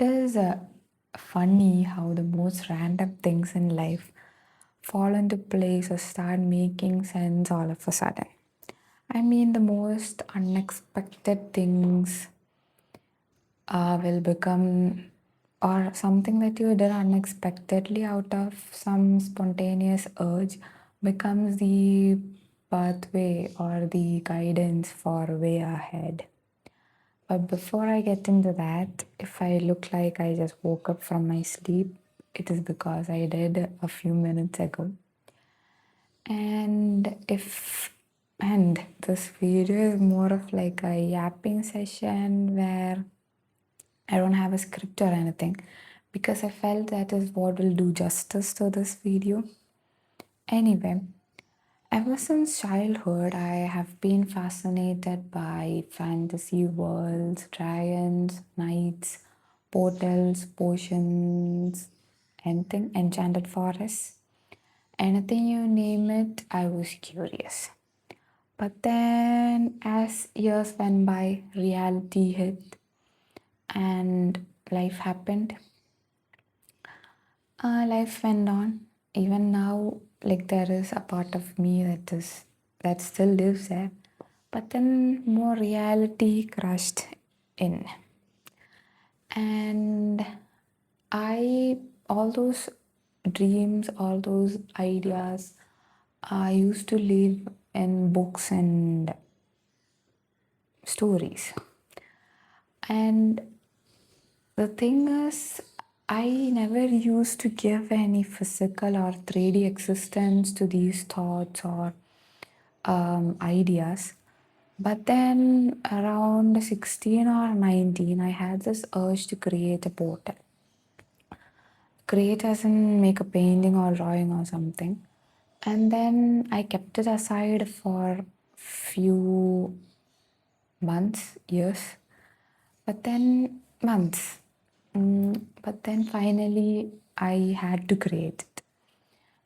It is funny how the most random things in life fall into place or start making sense all of a sudden. I mean, the most unexpected things will become, or something that you did unexpectedly out of some spontaneous urge becomes the pathway or the guidance for way ahead. But before I get into that, if I look like I just woke up from my sleep, it is because I did a few minutes ago. And this video is more of like a yapping session where I don't have a script or anything because I felt that is what will do justice to this video. Anyway, ever since childhood, I have been fascinated by fantasy worlds, dragons, knights, portals, potions, anything, enchanted forests. Anything you name it, I was curious. But then, as years went by, reality hit and life happened. Life went on. Even now, like there is a part of me that still lives there. But then more reality crashed in. And I all those dreams, all those ideas I used to live in books and stories. And the thing is, I never used to give any physical or 3D existence to these thoughts or ideas. But then around 16 or 19, I had this urge to create a portal. Create as in make a painting or drawing or something. And then I kept it aside for few months, years, but then months. But then finally, I had to create it.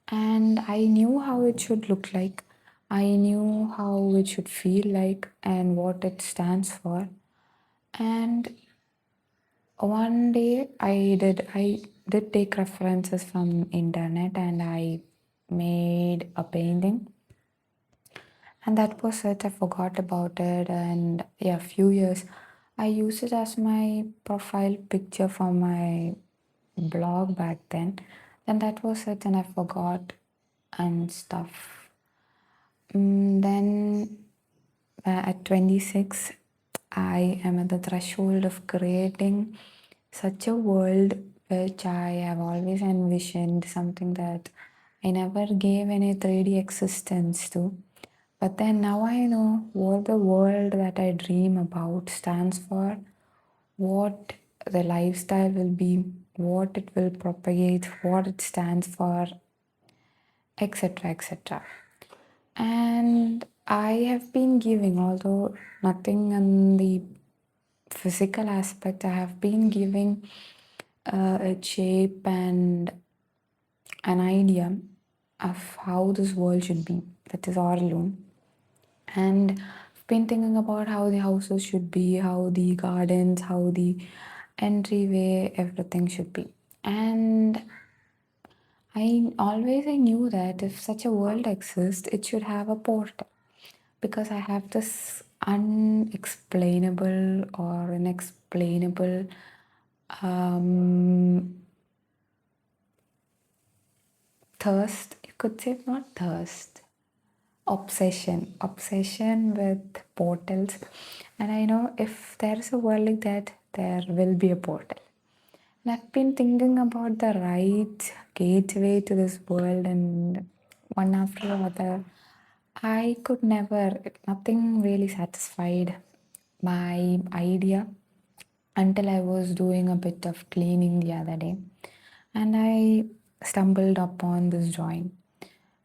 And I knew how it should look like. I knew how it should feel like and what it stands for. And one day I did take references from internet and I made a painting. And that was it. I forgot about it. And yeah, a few years. I used it as my profile picture for my blog back then. Then that was it, and I forgot and stuff. Then at 26, I am at the threshold of creating such a world which I have always envisioned, something that I never gave any 3D existence to. But then now I know what the world that I dream about stands for, what the lifestyle will be, what it will propagate, what it stands for, etc. etc. And I have been giving, although nothing on the physical aspect, I have been giving a shape and an idea of how this world should be, that is Orlun. And I've been thinking about how the houses should be, how the gardens, how the entryway, everything should be. And I knew that if such a world exists, it should have a portal because I have this unexplainable or inexplainable um, thirst. You could say not thirst, obsession with portals. And I know if there is a world like that, there will be a portal. And I've been thinking about the right gateway to this world, and one after another, I could never, nothing really satisfied my idea until I was doing a bit of cleaning the other day. And I stumbled upon this drawing,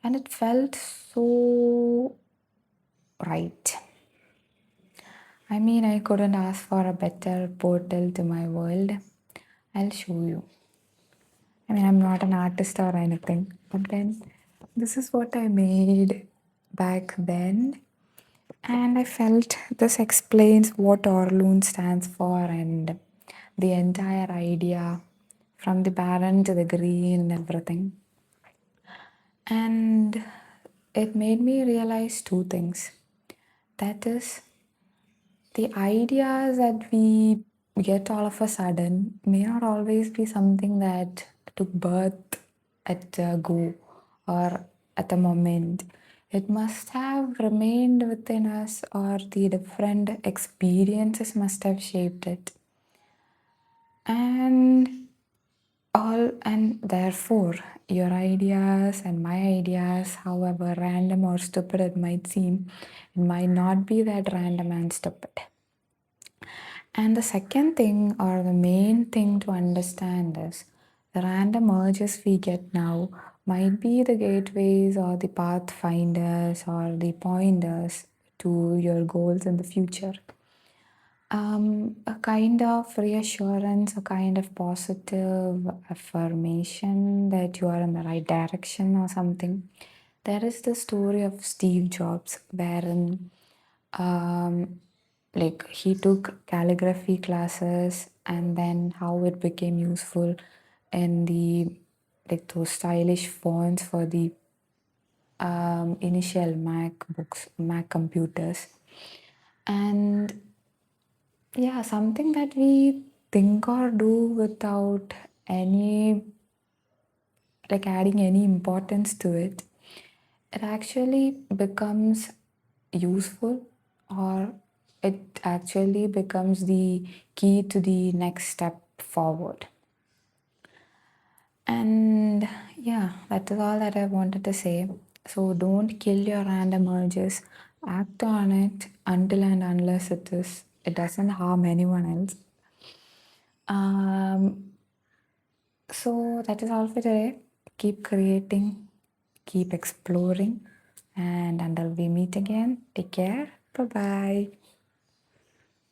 and it felt so right. I mean, I couldn't ask for a better portal to my world. I'll show you. I mean, I'm not an artist or anything, but then this is what I made back then. And I felt this explains what Orloon stands for, and the entire idea, from the parent to the green and everything. And it made me realize two things. That is, the ideas that we get all of a sudden may not always be something that took birth at a go or at a moment. It must have remained within us, or the different experiences must have shaped it. And therefore, your ideas and my ideas, however random or stupid it might seem, it might not be that random and stupid. And the second thing, or the main thing to understand, is the random urges we get now might be the gateways or the pathfinders or the pointers to your goals in the future. A kind of reassurance, a kind of positive affirmation that you are in the right direction or something. There is the story of Steve Jobs, wherein like he took calligraphy classes and then how it became useful in the like those stylish fonts for the initial Mac computers. And yeah, something that we think or do without any, like adding any importance to it, it actually becomes useful, or it actually becomes the key to the next step forward. And yeah, that is all that I wanted to say. So don't kill your random urges. Act on it until and unless it doesn't harm anyone else. Um, so that is all for today. Keep creating, keep exploring, and until we meet again, take care. Bye bye.